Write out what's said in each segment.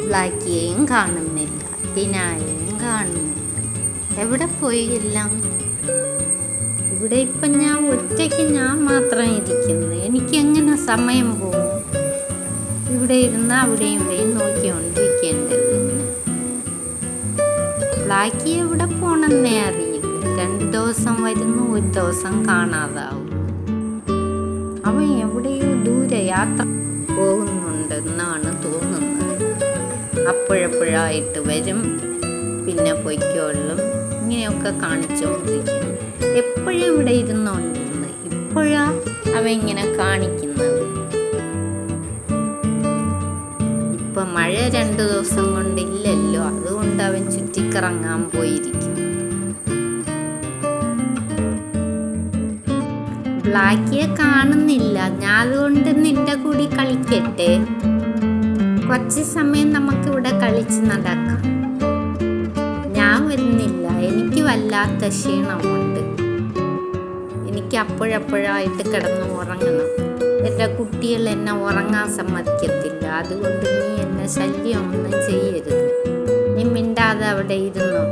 ബ്ലാക്കിയെയും കാണുന്നില്ല, ടിനായെയും കാണുന്നില്ല. എവിടെ പോയി എല്ലാം? ഇവിടെ ഇപ്പം ഞാൻ ഒറ്റയ്ക്ക് ഞാൻ മാത്രം ഇരിക്കുന്നു. എനിക്കെങ്ങനെ സമയം പോകും? ഇവിടെ ഇരുന്ന് അവിടെയും ഇവിടെയും നോക്കിക്കൊണ്ടിരിക്കേണ്ടത് തന്നെ. ബ്ലാക്കി എവിടെ പോണെന്നേ അറിയില്ല. 2 ദിവസം വരുന്നു, 1 ദിവസം കാണാതാവും. അവൻ എവിടെയോ ദൂരെ യാത്ര പോകുന്നുണ്ടെന്നാണ് തോന്നുന്നത്. അപ്പോഴപ്പോഴായിട്ട് വരും, പിന്നെ പൊയ്ക്കോളും. ഇങ്ങനെയൊക്കെ കാണിച്ചുകൊണ്ടിരിക്കും. എപ്പോഴും ഇവിടെ ഇരുന്നോണ്ടിരുന്ന് ഇപ്പോഴാ അവൻ ഇങ്ങനെ കാണിക്കുന്നത്. ഇപ്പം മഴ 2 ദിവസം കൊണ്ടില്ലല്ലോ, അതുകൊണ്ട് അവൻ ചുറ്റിക്കറങ്ങാൻ പോയിരിക്കും. ബ്ലാക്കിയെ കാണുന്നില്ല. ഞാൻ അതുകൊണ്ട് നിന്റെ കൂടി കളിക്കട്ടെ? കുറച്ച് സമയം നമുക്കിവിടെ കളിച്ച് നടക്കാം. ഞാൻ വരുന്നില്ല, എനിക്ക് വല്ലാത്ത ക്ഷീണമുണ്ട്. എനിക്ക് അപ്പോഴപ്പോഴായിട്ട് കിടന്ന് ഉറങ്ങണം. എൻ്റെ കുട്ടികൾ എന്നെ ഉറങ്ങാൻ സമ്മതിക്കത്തില്ല. അതുകൊണ്ട് നീ എന്നെ ശല്യമൊന്നും ചെയ്യരുത്. നീ മിണ്ടാതെ അവിടെ ഇരുന്നോ.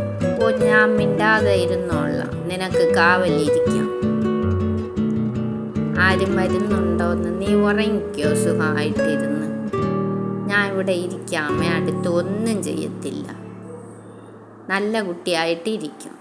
ഞാൻ മിണ്ടാതെ ഇരുന്നോളാം, നിനക്ക് കാവലിരിക്കാം. ആരും വരുന്നുണ്ടോയെന്ന് നീ ഉറങ്ങിക്കോ സുഖമായിട്ടിരുന്ന്. ഞാൻ ഇവിടെ ഇരിക്കാമേ, അടുത്ത് ഒന്നും ചെയ്യത്തില്ല. നല്ല കുട്ടിയായിട്ടിരിക്കും.